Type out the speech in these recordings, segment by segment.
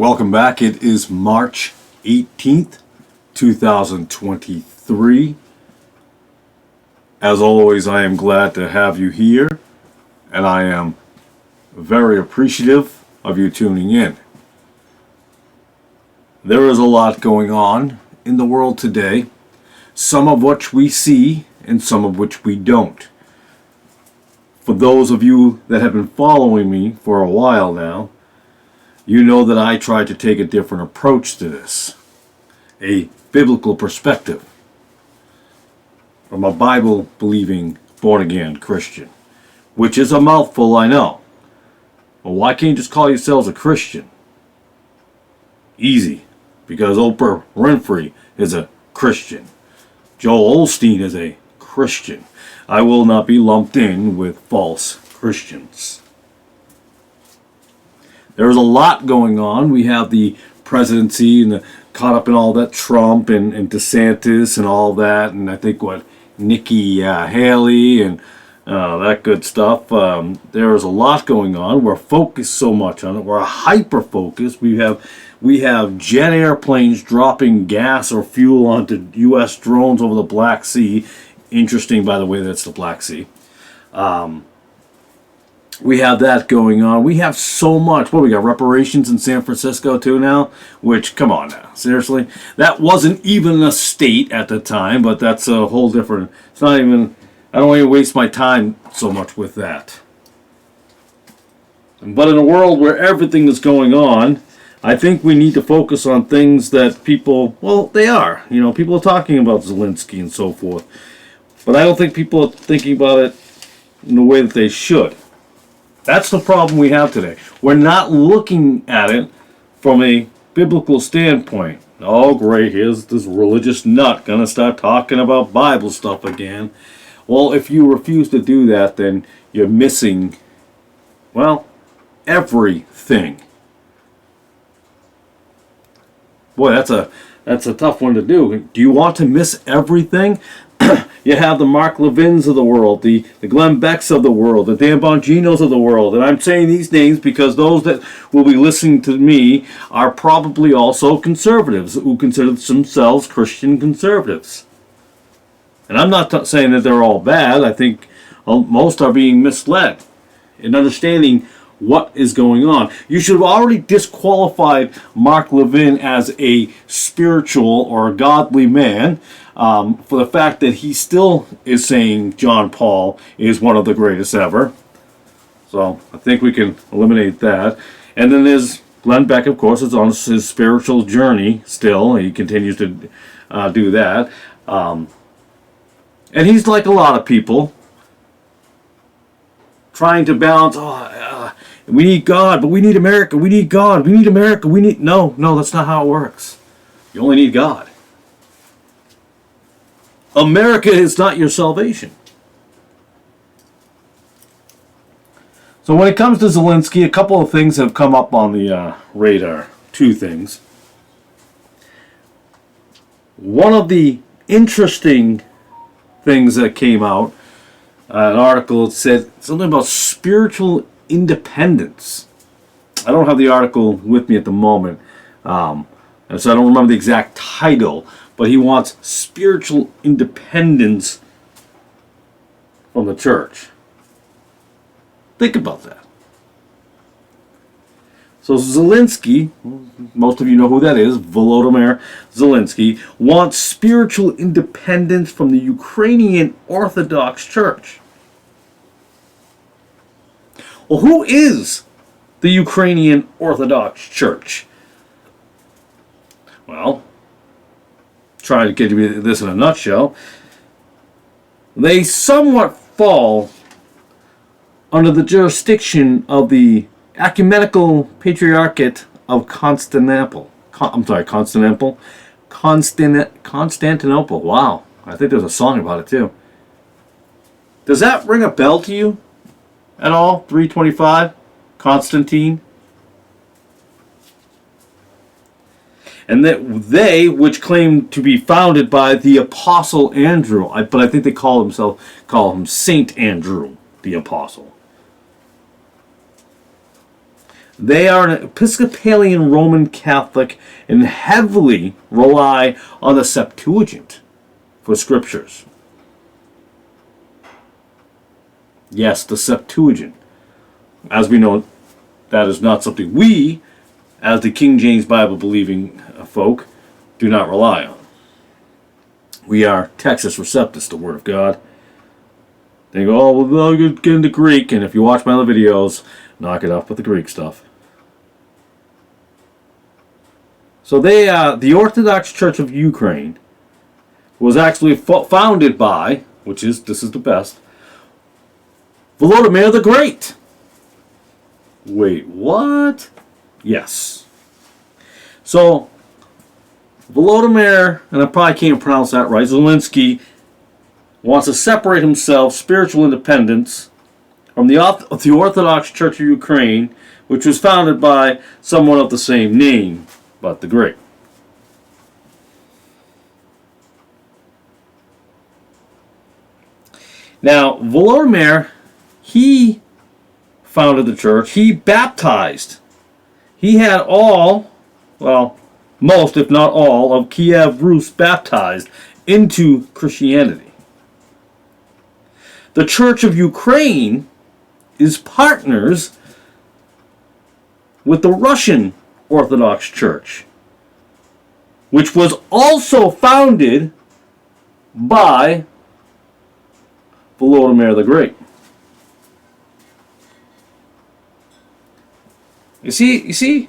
Welcome back. It is March 18th, 2023. As always, I am glad to have you here, and I am very appreciative of you tuning in. There is a lot going on in the world today, some of which we see and some of which we don't. For those of you that have been following me for a while now, you know that I try to take a different approach to this, a biblical perspective, from a Bible-believing, born-again Christian, which is a mouthful, I know. Well, why can't you just call yourselves a Christian? Easy, because Oprah Winfrey is a Christian. Joel Osteen is a Christian. I will not be lumped in with false Christians. There's a lot going on. We have the presidency and caught up in all that Trump and DeSantis and all that, and I think Nikki Haley and that good stuff. There is a lot going on. We're focused so much on it. We're hyper focused. We have jet airplanes dropping gas or fuel onto U.S. drones over the Black Sea. Interesting, by the way, that's the Black Sea. We have that going on. We have so much. We got reparations in San Francisco too now, which, come on now, seriously? That wasn't even a state at the time, but that's a whole different, it's not even, I don't even waste my time so much with that. But in a world where everything is going on, I think we need to focus on things that people, well, they are. You know, people are talking about Zelenskyy and so forth. But I don't think people are thinking about it in the way that they should. That's the problem we have today. We're not looking at it from a biblical standpoint. Oh, great, here's this religious nut going to start talking about Bible stuff again. Well, if you refuse to do that, then you're missing, well, everything. Boy, that's a tough one to do. Do you want to miss everything? You have the Mark Levins of the world, the Glenn Becks of the world, the Dan Bonginos of the world. And I'm saying these names because those that will be listening to me are probably also conservatives who consider themselves Christian conservatives. And I'm not saying that they're all bad. I think most are being misled in understanding what is going on. You should have already disqualified Mark Levin as a spiritual or a godly man for the fact that he still is saying John Paul is one of the greatest ever. So I think we can eliminate that. And then there's Glenn Beck, of course, is on his spiritual journey still. He continues to do that. And he's like a lot of people, trying to balance, we need God, but we need America. We need God. We need America. No, that's not how it works. You only need God. America is not your salvation. So when it comes to Zelenskyy, a couple of things have come up on the radar. Two things. One of the interesting things that came out, an article that said something about spiritual independence. I don't have the article with me at the moment, and so I don't remember the exact title, but he wants spiritual independence from the church. Think about that. So Zelenskyy, most of you know who that is, Volodymyr Zelenskyy, wants spiritual independence from the Ukrainian Orthodox Church. Well, who is the Ukrainian Orthodox Church? Well, try to get you this in a nutshell. They somewhat fall under the jurisdiction of the Ecumenical Patriarchate of Constantinople. Constantinople. Wow. I think there's a song about it too. Does that ring a bell to you at all? 325? Constantine? And that they, which claim to be founded by the Apostle Andrew, but I think they call him Saint Andrew, the Apostle. They are an Episcopalian Roman Catholic and heavily rely on the Septuagint for scriptures. Yes, the Septuagint. As we know, that is not something we, as the King James Bible believing folk, do not rely on. We are Textus Receptus, the Word of God. They go, oh, well, I'll get into Greek, and if you watch my other videos, knock it off with the Greek stuff. So the Orthodox Church of Ukraine was actually founded by, this is the best, Volodymyr the Great. Wait, what? Yes. So, Volodymyr, and I probably can't pronounce that right, Zelenskyy, wants to separate himself, spiritual independence, from the Orthodox Church of Ukraine, which was founded by someone of the same name, but the Great. Now, Volodymyr, he founded the church. He baptized. He had most, if not all, of Kiev Rus baptized into Christianity. The Church of Ukraine is partners with the Russian Orthodox Church, which was also founded by Volodymyr the Great. You see,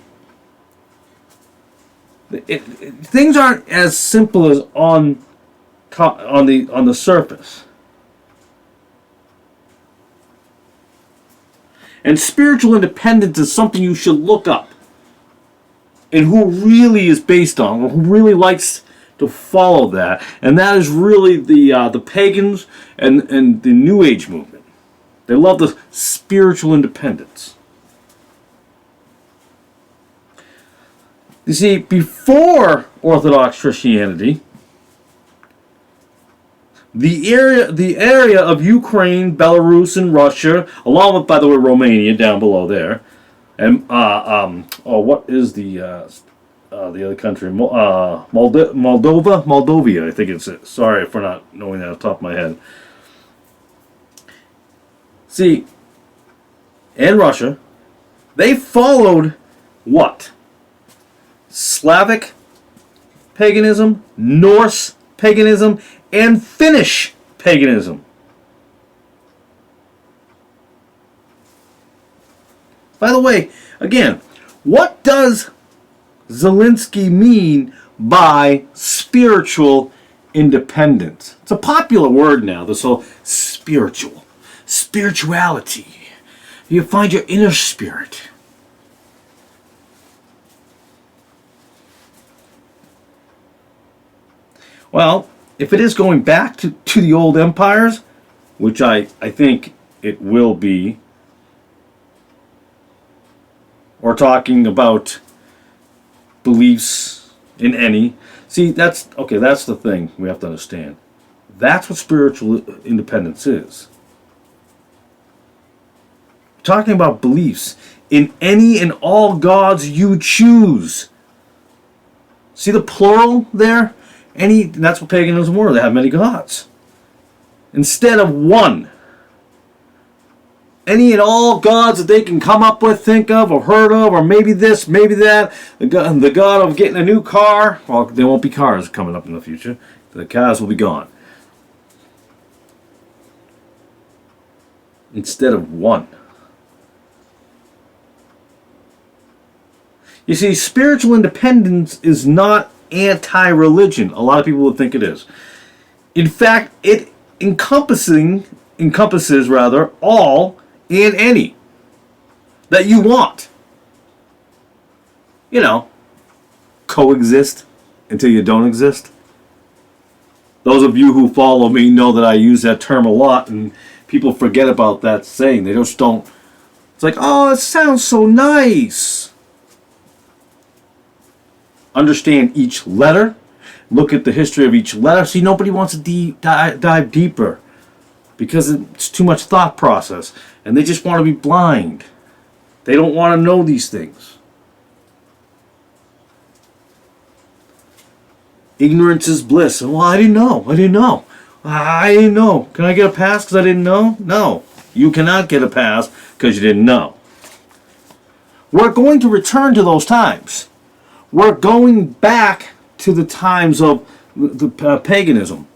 things aren't as simple as on the surface. And spiritual independence is something you should look up. And who really is based on, or who really likes to follow that. And that is really the pagans and the New Age movement. They love the spiritual independence. You see, before Orthodox Christianity, the area of Ukraine, Belarus, and Russia, along with, by the way, Romania down below there, and what is the other country? Moldova, I think it's it. Sorry for not knowing that off the top of my head. See, and Russia, they followed what? Slavic paganism, Norse paganism, and Finnish paganism. By the way, again, what does Zelenskyy mean by spiritual independence? It's a popular word now, this whole spirituality. You find your inner spirit. Well, if it is going back to the old empires, which I think it will be, or talking about beliefs in any, see, that's the thing we have to understand. That's what spiritual independence is. Talking about beliefs in any and all gods you choose. See the plural there? That's what paganism were. They have many gods. Instead of one. Any and all gods that they can come up with, think of, or heard of, or maybe this, maybe that. The god of getting a new car. Well, there won't be cars coming up in the future. The cars will be gone. Instead of one. You see, spiritual independence is not anti-religion. A lot of people would think it is. In fact, it encompasses all and any that you want. Coexist until you don't exist. Those of you who follow me know that I use that term a lot, and people forget about that saying. They just don't. It's like, oh, it sounds so nice. Understand each letter. Look at the history of each letter. See, nobody wants to dive deeper because it's too much thought process, and they just want to be blind. They don't want to know these things. Ignorance is bliss. Well, I didn't know. I didn't know. I didn't know. Can I get a pass because I didn't know? No. You cannot get a pass because you didn't know. We're going to return to those times. We're going back to the times of the paganism.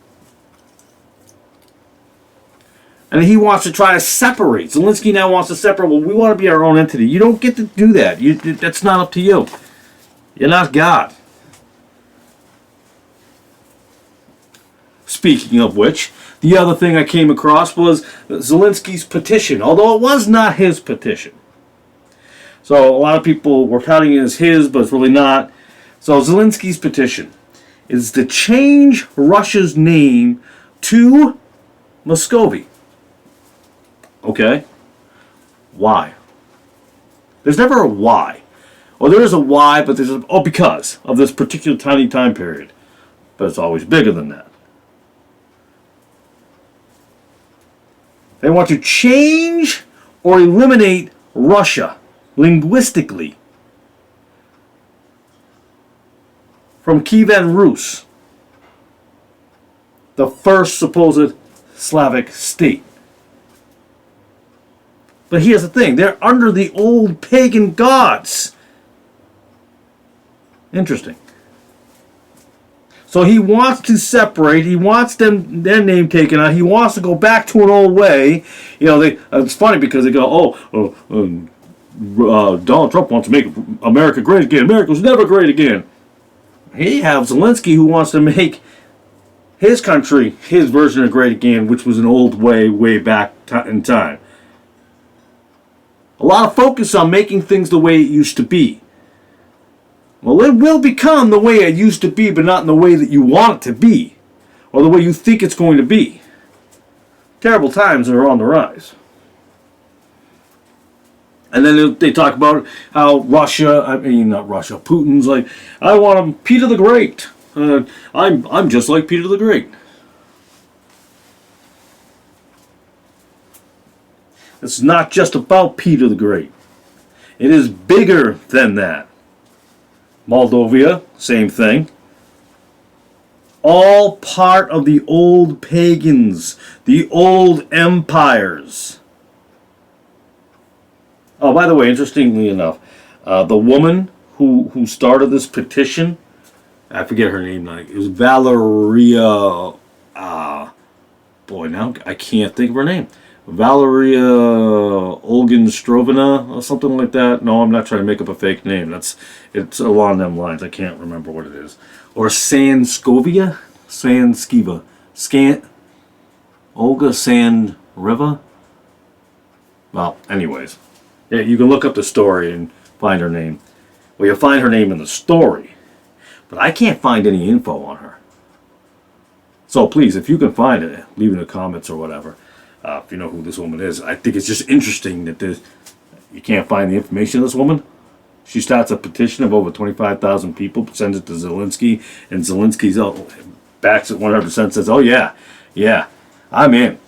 And he wants to try to separate. Zelenskyy now wants to separate. Well, we want to be our own entity. You don't get to do that. That's not up to you. You're not God. Speaking of which, the other thing I came across was Zelenskyy's petition, although it was not his petition. So a lot of people were counting it as his, but it's really not. So Zelenskyy's petition is to change Russia's name to Muscovy. Okay? Why? There's never a why. Or there is a why, but there's a, because of this particular tiny time period. But it's always bigger than that. They want to change or eliminate Russia linguistically from Kievan Rus, the first supposed Slavic state. But here's the thing, they're under the old pagan gods. Interesting. So he wants to separate. He wants their name taken out. He wants to go back to an old way. You know, it's funny because they go, Donald Trump wants to make America great again. America was never great again. He has Zelenskyy who wants to make his country his version of great again, which was an old way back in time. A lot of focus on making things the way it used to be. Well, it will become the way it used to be, but not in the way that you want it to be, or the way you think it's going to be. Terrible times are on the rise. And then they talk about how Putin's like, I want him Peter the Great. I'm just like Peter the Great. It's not just about Peter the Great. It is bigger than that. Moldova, same thing. All part of the old pagans, the old empires. Oh, by the way, interestingly enough, the woman who started this petition, I forget her name now. It was Valeria. Boy, now I can't think of her name. Valeria Olginstrovna or something like that. No, I'm not trying to make up a fake name. It's along them lines. I can't remember what it is. Or Sanskiva? Olga Sandriva? Well, anyways. Yeah, you can look up the story and find her name. Well, you'll find her name in the story. But I can't find any info on her. So please, if you can find it, leave it in the comments or whatever. If you know who this woman is. I think it's just interesting that you can't find the information of this woman. She starts a petition of over 25,000 people, sends it to Zelenskyy, and Zelensky's backs it 100%, says, oh yeah, I'm in.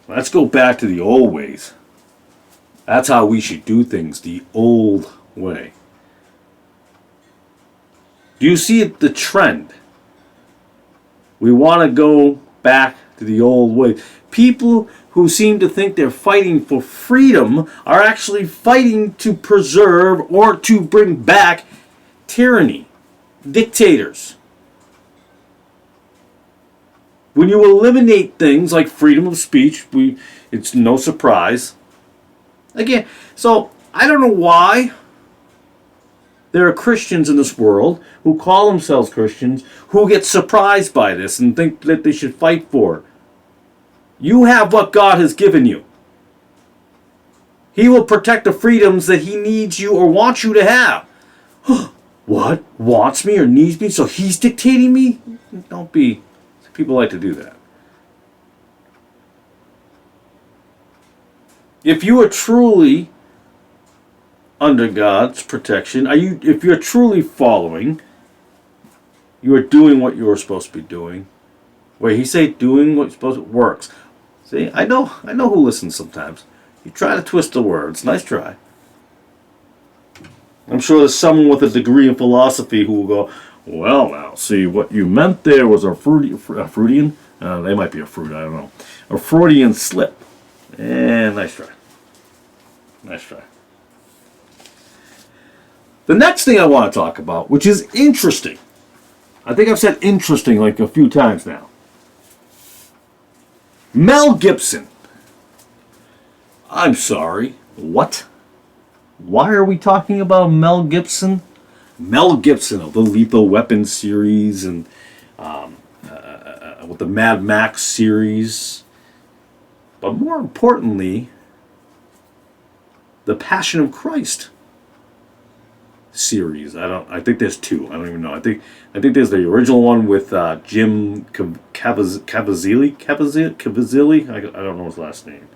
Let's go back to the old ways. That's how we should do things, the old way. Do you see the trend? We want to go back to the old way. People who seem to think they're fighting for freedom are actually fighting to preserve or to bring back tyranny, dictators. When you eliminate things like freedom of speech, it's no surprise. Again, so I don't know why there are Christians in this world who call themselves Christians who get surprised by this and think that they should fight for it. You have what God has given you. He will protect the freedoms that He needs you or wants you to have. What? Wants me or needs me? So He's dictating me? Don't be. People like to do that. If you are truly under God's protection, if you're truly following, you are doing what you're supposed to be doing. Where He say doing what you're supposed to works. See, I know who listens sometimes. You try to twist the words. Nice try. I'm sure there's someone with a degree in philosophy who will go, well, now, see, what you meant there was a Freudian? They might be a fruit, I don't know. A Freudian slip. Nice try. Nice try. The next thing I want to talk about, which is interesting. I think I've said interesting like a few times now. Mel Gibson. I'm sorry. What? Why are we talking about Mel Gibson? Mel Gibson of the Lethal Weapon series and with the Mad Max series. But more importantly, the Passion of Christ series. I think there's two. I don't even know. I think there's the original one with Jim Cavazzilli. I don't know his last name.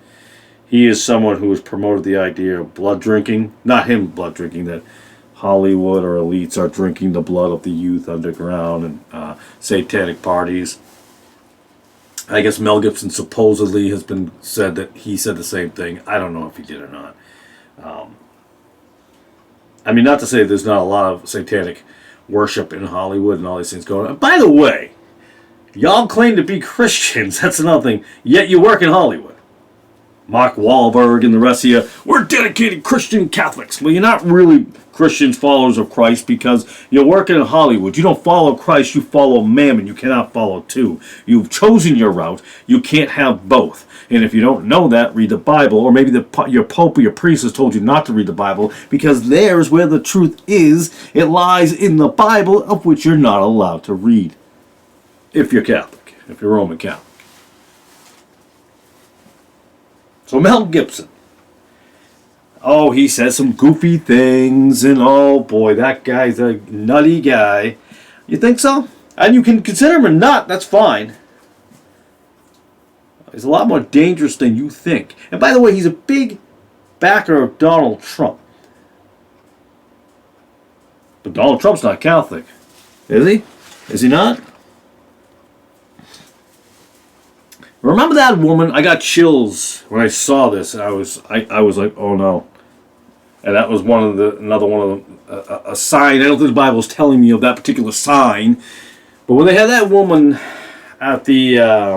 He is someone who has promoted the idea of blood drinking. Not him blood drinking, that Hollywood or elites are drinking the blood of the youth underground and satanic parties. I guess Mel Gibson supposedly has been said that he said the same thing. I don't know if he did or not. I mean, not to say there's not a lot of satanic worship in Hollywood and all these things going on. By the way, y'all claim to be Christians. That's another thing. Yet you work in Hollywood. Mark Wahlberg and the rest of you, we're dedicated Christian Catholics. Well, you're not really Christians, followers of Christ, because you're working in Hollywood. You don't follow Christ, you follow Mammon. You cannot follow two. You've chosen your route. You can't have both. And if you don't know that, read the Bible. Or maybe your pope or your priest has told you not to read the Bible, because there's where the truth is. It lies in the Bible, of which you're not allowed to read. If you're Catholic. If you're Roman Catholic. So Mel Gibson. Oh, he says some goofy things, and oh boy, that guy's a nutty guy. You think so? And you can consider him a nut, that's fine. He's a lot more dangerous than you think. And by the way, he's a big backer of Donald Trump. But Donald Trump's not Catholic. Is he? Is he not? Remember that woman? I got chills when I saw this. I was like, oh no. And that was another one of them, a sign. I don't think the Bible's telling me of that particular sign. But when they had that woman at the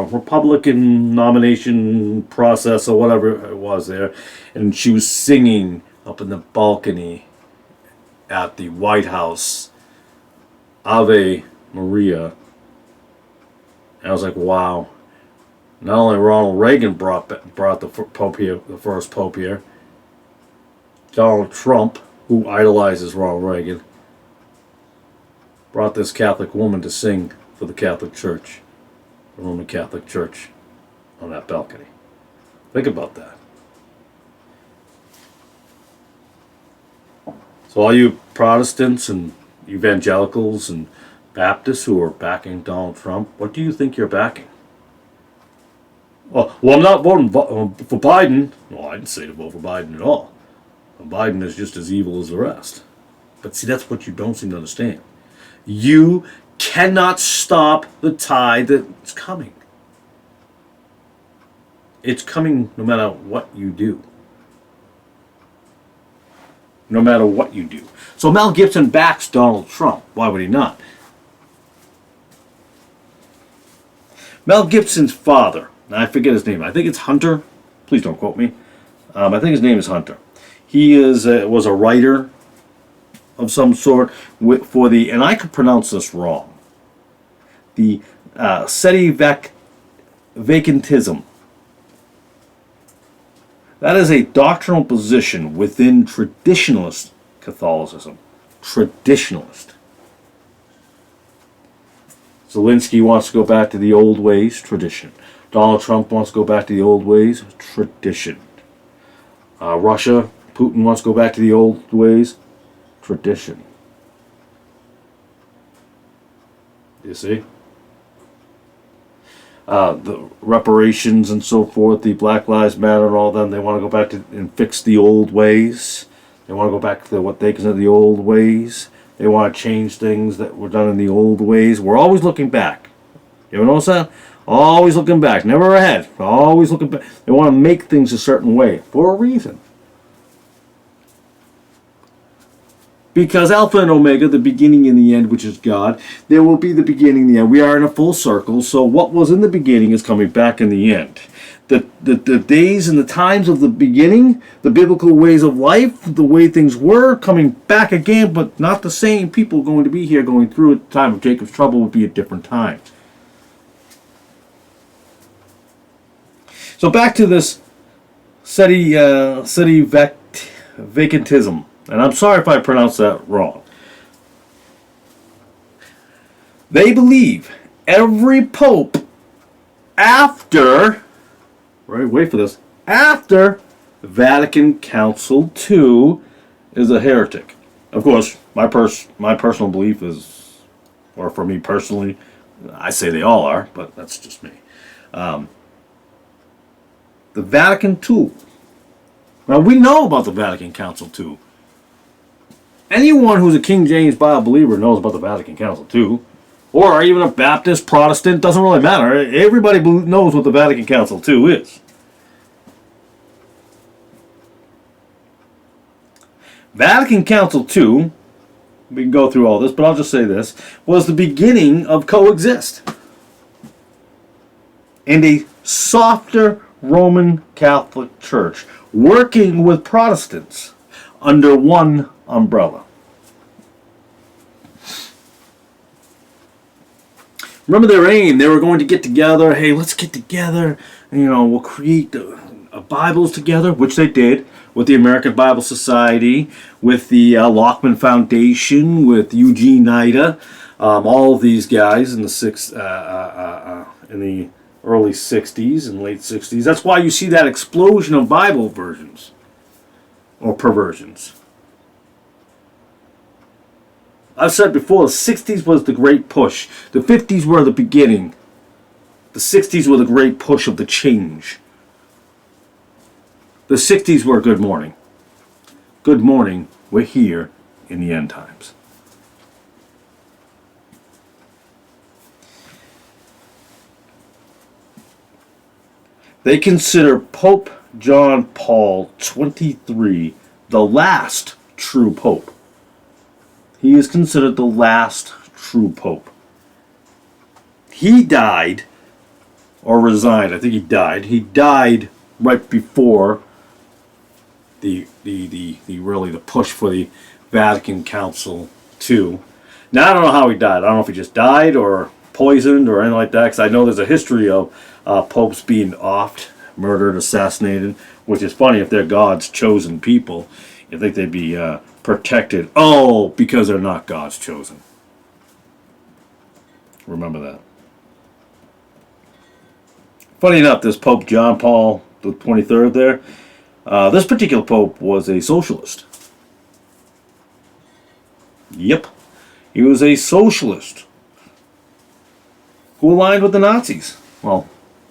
Republican nomination process or whatever it was there, and she was singing up in the balcony at the White House, Ave Maria. And I was like, wow. Not only Ronald Reagan brought the Pope here, the first Pope here, Donald Trump, who idolizes Ronald Reagan, brought this Catholic woman to sing for the Catholic Church, the Roman Catholic Church, on that balcony. Think about that. So all you Protestants and evangelicals and Baptists who are backing Donald Trump, what do you think you're backing? Well, I'm not voting for Biden. Well, I didn't say to vote for Biden at all. Biden is just as evil as the rest. But see, that's what you don't seem to understand. You cannot stop the tide that's coming. It's coming no matter what you do. No matter what you do. So Mel Gibson backs Donald Trump. Why would he not? Mel Gibson's father, I forget his name. I think it's Hunter. Please don't quote me. I think his name is Hunter. He was a writer of some sort for the, and I could pronounce this wrong, the Sedi-vacantism. That is a doctrinal position within traditionalist Catholicism. Traditionalist. Zelenskyy wants to go back to the old ways, tradition. Donald Trump wants to go back to the old ways, tradition. Russia, Putin wants to go back to the old ways, tradition. You see? The reparations and so forth, the Black Lives Matter and all them, they want to go back to and fix the old ways. They want to go back to what they consider the old ways. They want to change things that were done in the old ways. We're always looking back. You ever notice that? Always looking back, never ahead. Always looking back. They want to make things a certain way for a reason. Because Alpha and Omega, the beginning and the end, which is God, there will be the beginning and the end. We are in a full circle, so what was in the beginning is coming back in the end. The days and the times of the beginning, the biblical ways of life, the way things were, coming back again, but not the same people going to be here going through it. The time of Jacob's trouble would be a different time. So back to this city vacantism. And I'm sorry if I pronounced that wrong. They believe every pope after, right, wait for this, after Vatican Council II is a heretic. Of course, my personal belief is, or for me personally, I say they all are, but that's just me. The Vatican II. Now, we know about the Vatican Council II. Anyone who's a King James Bible believer knows about the Vatican Council II. Or even a Baptist, Protestant, doesn't really matter. Everybody knows what the Vatican Council II is. Vatican Council II, we can go through all this, but I'll just say this, was the beginning of coexist. And a softer Roman Catholic Church working with Protestants under one umbrella. Remember their aim, they were going to get together, hey, let's get together, and, we'll create Bibles together, which they did with the American Bible Society, with the Lockman Foundation, with Eugene Nida, all of these guys in the early 60s and late 60s. That's why you see that explosion of Bible versions or perversions. I've said before, the 60s was the great push. The 50s were the beginning. The 60s were the great push of the change. The 60s were good morning. Good morning, we're here in the end times. They consider Pope John Paul XXIII the last true pope. He is considered the last true pope. He died, or resigned. I think he died. He died right before the push for the Vatican Council II. Now I don't know how he died. I don't know if he just died or poisoned or anything like that. Because I know there's a history of popes being offed, murdered, assassinated. Which is funny if they're God's chosen people. You think they'd be protected. Oh, because they're not God's chosen. Remember that. Funny enough, this Pope John Paul the 23rd there, this particular pope was a socialist. Yep, he was a socialist who aligned with the Nazis. Well,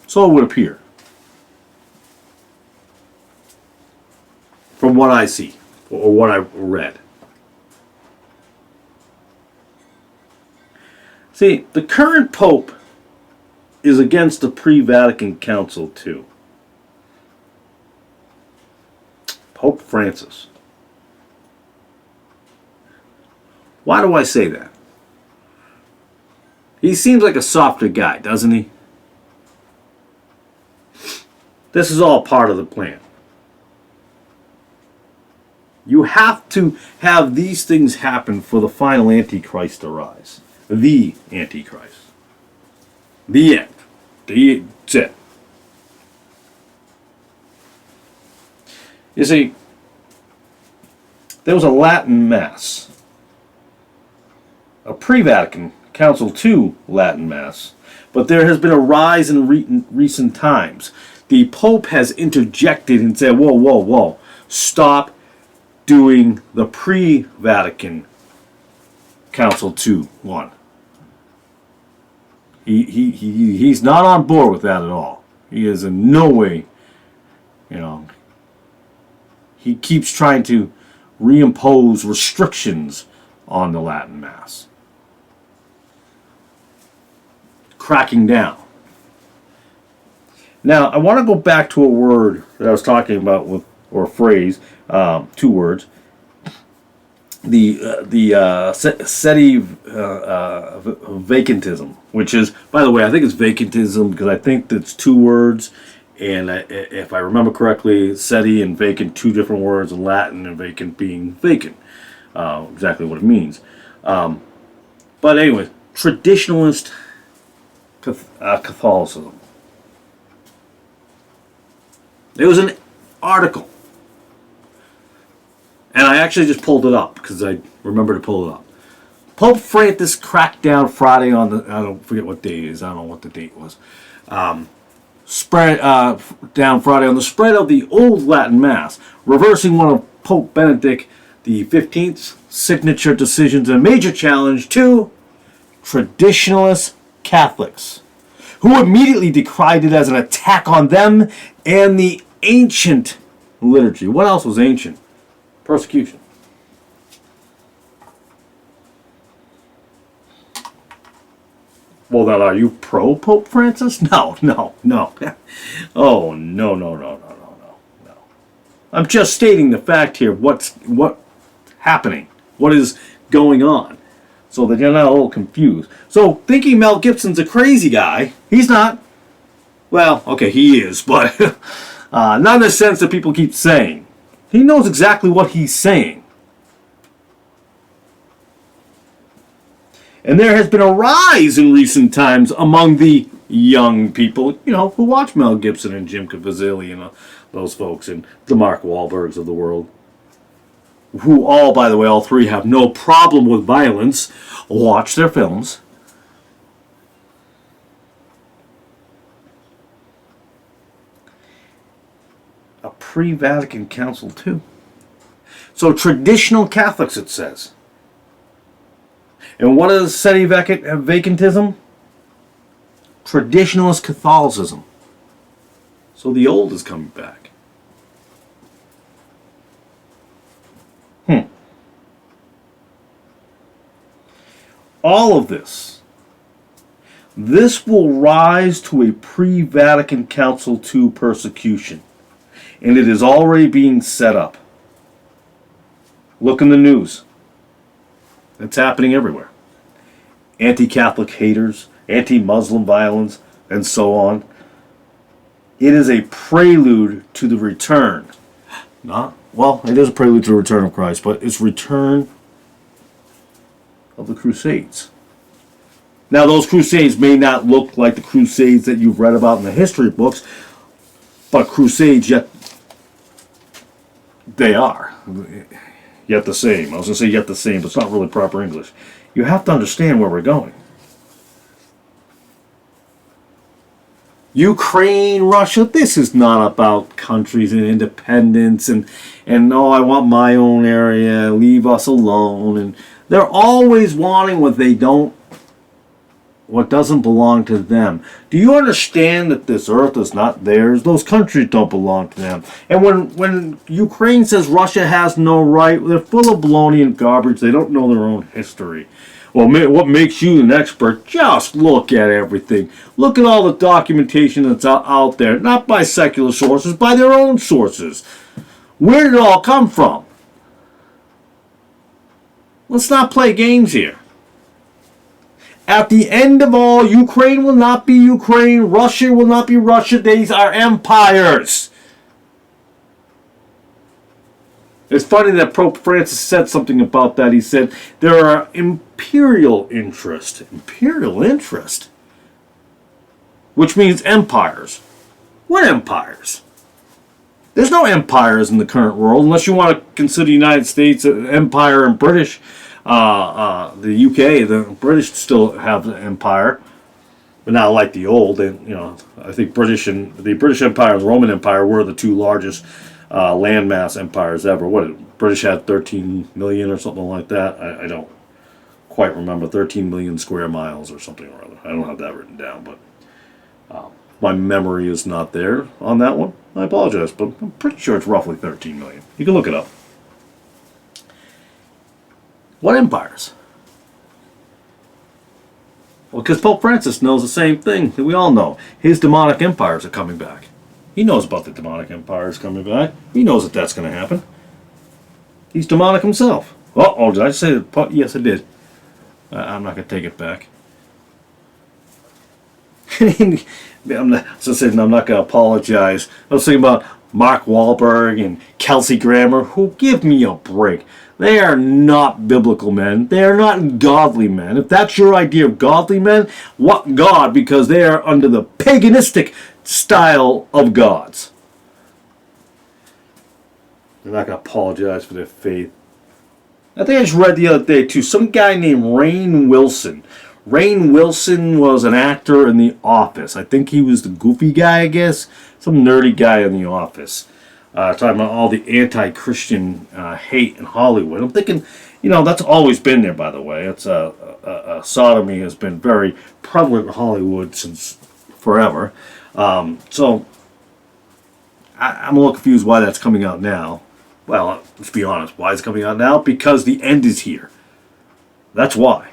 so it would appear. From what I see, or what I read. See, the current pope is against the pre-Vatican Council too. Pope Francis. Why do I say that? He seems like a softer guy, doesn't he? This is all part of the plan. You have to have these things happen for the final Antichrist to rise. The Antichrist. The end. That's it. You see, there was a Latin Mass. A pre-Vatican Council II Latin Mass. But there has been a rise in recent times. The Pope has interjected and said, whoa, whoa, whoa. Stop doing the pre-Vatican Council II one. He's not on board with that at all. He is in no way, he keeps trying to reimpose restrictions on the Latin Mass. Cracking down. Now, I want to go back to a word that I was talking about with, or a phrase, two words. SETI vacantism, which is, by the way, I think it's vacantism because I think it's two words, and if I remember correctly, SETI and vacant, two different words in Latin, and vacant being vacant, exactly what it means. But anyway, traditionalist Catholicism. There was an article, and I actually just pulled it up because I remember to pull it up. Pope Francis cracked down Friday on the, I don't forget what day it is, I don't know what the date was, spread down Friday on the spread of the old Latin Mass, reversing one of Pope Benedict the 15th's signature decisions, a major challenge to traditionalist Catholics, who immediately decried it as an attack on them and the ancient liturgy. What else was ancient? Persecution. Well, then, are you pro Pope Francis? No. Oh, no. I'm just stating the fact here. What's happening? What is going on? So that you're not a little confused. So thinking Mel Gibson's a crazy guy, he's not. Well, okay, he is, but not in the sense that people keep saying. He knows exactly what he's saying. And there has been a rise in recent times among the young people, who watch Mel Gibson and Jim Caviezel and those folks and the Mark Wahlbergs of the world. Who all, by the way, all three have no problem with violence. Watch their films. A pre-Vatican Council, too. So, traditional Catholics, it says. And what is SETI vacantism? Traditionalist Catholicism. So, the old is coming back. All of this will rise to a pre-Vatican Council II persecution. And it is already being set up. Look in the news. It's happening everywhere. Anti-Catholic haters, anti-Muslim violence, and so on. It is a prelude to the return. It is a prelude to the return of Christ, but it's return of the Crusades. Now, those Crusades may not look like the Crusades that you've read about in the history books, but Crusades, yet they are. Yet the same. I was going to say yet the same, but it's not really proper English. You have to understand where we're going. Ukraine, Russia, this is not about countries and independence and I want my own area, leave us alone. And they're always wanting what doesn't belong to them. Do you understand that this earth is not theirs? Those countries don't belong to them. And when Ukraine says Russia has no right, they're full of baloney and garbage. They don't know their own history. Well, what makes you an expert? Just look at everything. Look at all the documentation that's out there. Not by secular sources, by their own sources. Where did it all come from? Let's not play games here. At the end of all, Ukraine will not be Ukraine. Russia will not be Russia. These are empires. It's funny that Pope Francis said something about that. He said there are imperial interest. Imperial interest? Which means empires. What empires? There's no empires in the current world, unless you want to consider the United States an empire and British. The UK, the British still have an empire, but not like the old. And I think the British Empire and the Roman Empire were the two largest landmass empires ever. British had 13 million or something like that. I don't quite remember. 13 million square miles or something or other. I don't have that written down, but my memory is not there on that one. I apologize, but I'm pretty sure it's roughly 13 million. You can look it up. What empires? Well, because Pope Francis knows the same thing that we all know. His demonic empires are coming back. He knows about the demonic empires coming back. He knows that that's going to happen. He's demonic himself. Oh, did I say that? Yes, I did. I'm not going to take it back. I'm not going to apologize. I was thinking about Mark Wahlberg and Kelsey Grammer, who, give me a break. They are not biblical men. They are not godly men. If that's your idea of godly men, what God? Because they are under the paganistic style of gods. They're not going to apologize for their faith. I think I just read the other day, too, some guy named Rainn Wilson. Rainn Wilson was an actor in The Office. I think he was the goofy guy, I guess. Some nerdy guy in The Office. Talking about all the anti-Christian hate in Hollywood. I'm thinking, that's always been there, by the way. It's sodomy has been very prevalent in Hollywood since forever. So I'm a little confused why that's coming out now. Well, let's be honest. Why is it coming out now? Because the end is here. That's why.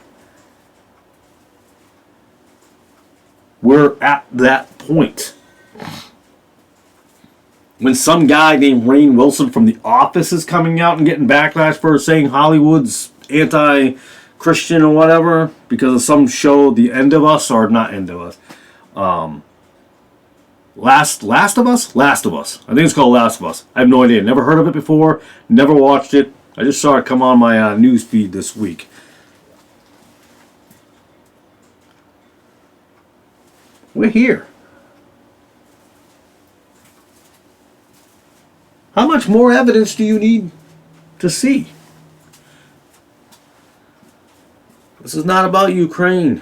We're at that point. When some guy named Rainn Wilson from The Office is coming out and getting backlash for saying Hollywood's anti-Christian or whatever because of some show, The End of Us, or not End of Us. Last of Us? Last of Us. I think it's called Last of Us. I have no idea. Never heard of it before. Never watched it. I just saw it come on my news feed this week. We're here. How much more evidence do you need to see? This is not about Ukraine.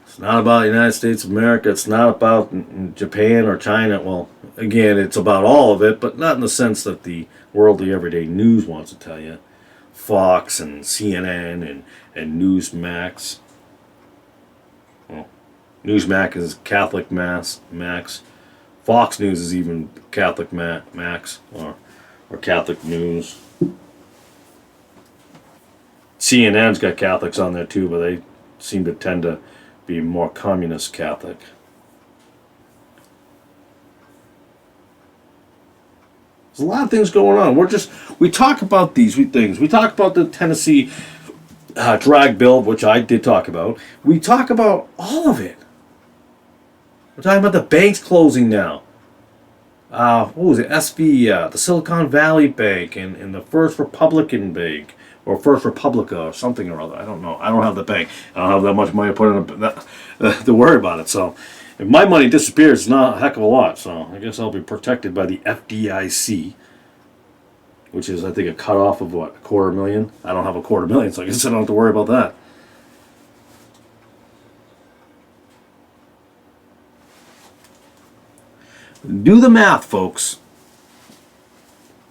It's not about the United States of America. It's not about Japan or China. Well, again, it's about all of it, but not in the sense that the worldly everyday news wants to tell you. Fox and CNN and Newsmax. Well, Newsmax is Catholic Max. Fox News is even Catholic Max or Catholic News. CNN's got Catholics on there too, but they seem to tend to be more communist Catholic. There's a lot of things going on. We talk about these things. We talk about the Tennessee drag bill, which I did talk about. We talk about all of it. We're talking about the banks closing now. What was it? the Silicon Valley Bank and the First Republican Bank. Or First Republica or something or other. I don't know. I don't have the bank. I don't have that much money to put in to worry about it. So if my money disappears, it's not a heck of a lot. So I guess I'll be protected by the FDIC, which is, I think, a cutoff of what, $250,000? I don't have $250,000, so I guess I don't have to worry about that. Do the math, folks.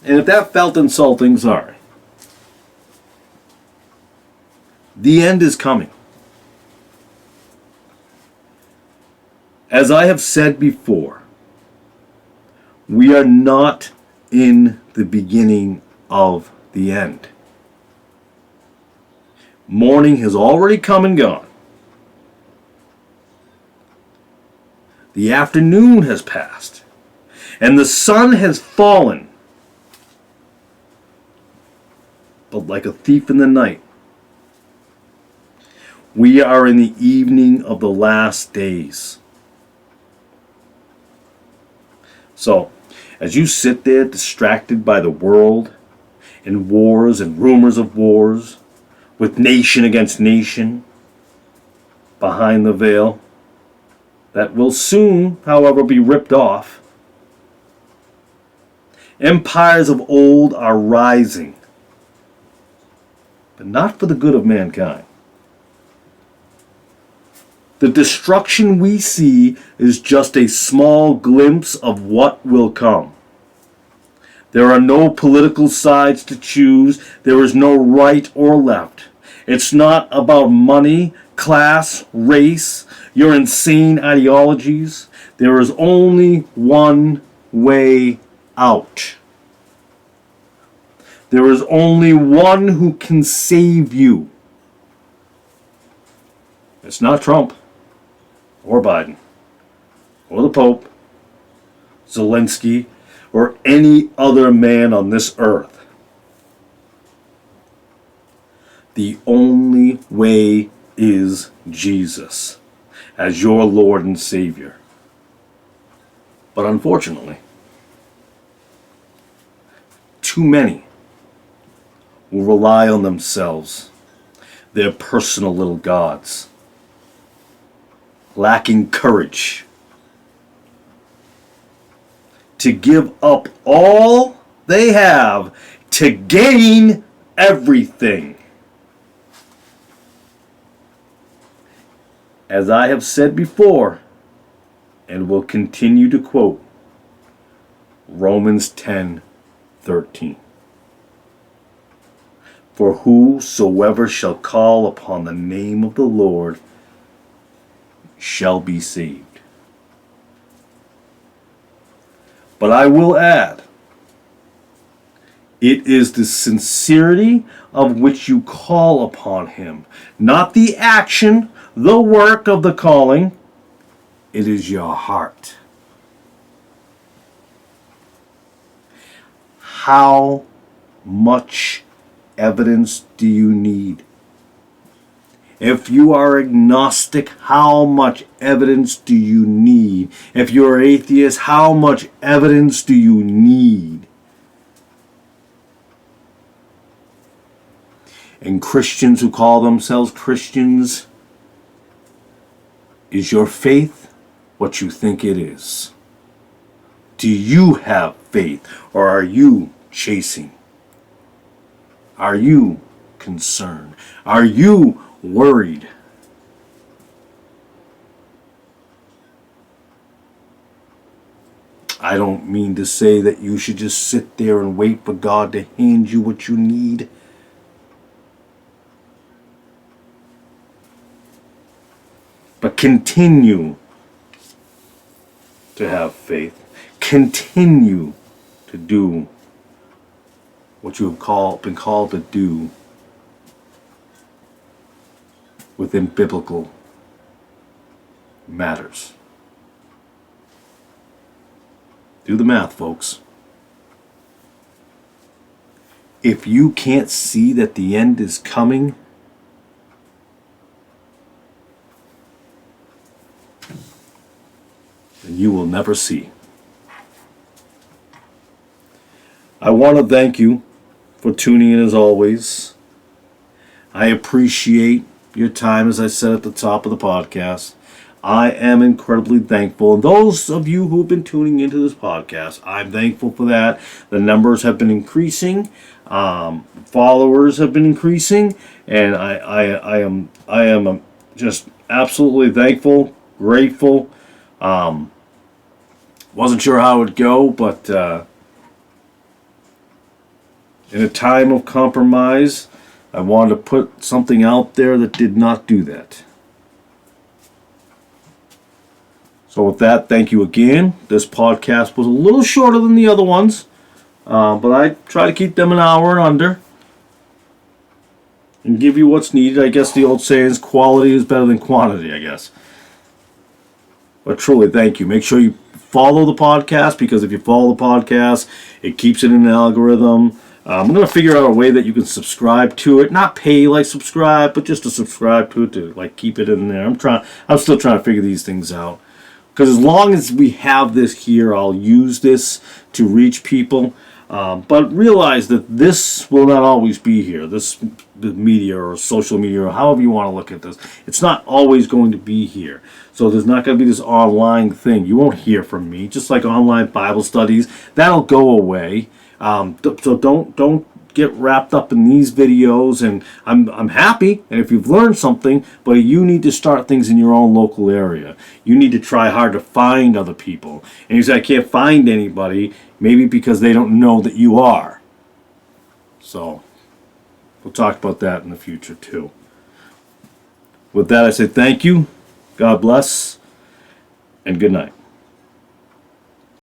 And if that felt insulting, sorry. The end is coming. As I have said before, we are not in the beginning of the end. Morning has already come and gone. The afternoon has passed, and the sun has fallen. But like a thief in the night, we are in the evening of the last days. So, as you sit there distracted by the world and wars and rumors of wars, with nation against nation behind the veil, that will soon, however, be ripped off. Empires of old are rising, but not for the good of mankind. The destruction we see is just a small glimpse of what will come. There are no political sides to choose. There is no right or left. It's not about money, class, race, your insane ideologies. There is only one way out. There is only one who can save you. It's not Trump, or Biden, or the Pope, Zelenskyy, or any other man on this earth. The only way is Jesus as your Lord and Savior. But unfortunately, too many will rely on themselves, their personal little gods, lacking courage to give up all they have to gain everything. As I have said before, and will continue to quote, Romans 10:13. For whosoever shall call upon the name of the Lord shall be saved. But I will add, it is the sincerity of which you call upon him, not the action, the work of the calling. It is your heart. How much evidence do you need? If you are agnostic, how much evidence do you need? If you're atheist, how much evidence do you need? And Christians who call themselves Christians, is your faith what you think it is? Do you have faith, or are you chasing? Are you concerned? Are you worried? I don't mean to say that you should just sit there and wait for God to hand you what you need. But continue to have faith. Continue to do what you have been called to do within biblical matters. Do the math, folks. If you can't see that the end is coming, then you will never see. I want to thank you for tuning in as always. I appreciate your time, as I said at the top of the podcast. I am incredibly thankful. And those of you who have been tuning into this podcast, I'm thankful for that. The numbers have been increasing. Followers have been increasing. And I am just absolutely thankful, grateful. Wasn't sure how it would go, but in a time of compromise, I wanted to put something out there that did not do that. So with that, thank you again. This podcast was a little shorter than the other ones, but I try to keep them an hour and under and give you what's needed. I guess the old saying is quality is better than quantity, I guess. But truly, thank you. Make sure you follow the podcast, because if you follow the podcast, it keeps it in the algorithm. I'm going to figure out a way that you can subscribe to it. Not pay like subscribe, but just to subscribe to it, to like keep it in there. I'm still trying to figure these things out. Because as long as we have this here, I'll use this to reach people. But realize that this will not always be here. The media or social media, or however you want to look at this, it's not always going to be here. So there's not going to be this online thing. You won't hear from me. Just like online Bible studies, that'll go away. So don't get wrapped up in these videos. And I'm happy, and if you've learned something, but you need to start things in your own local area. You need to try hard to find other people. And you say, I can't find anybody, maybe because they don't know that you are. So we'll talk about that in the future too. With that, I say thank you, God bless, and good night.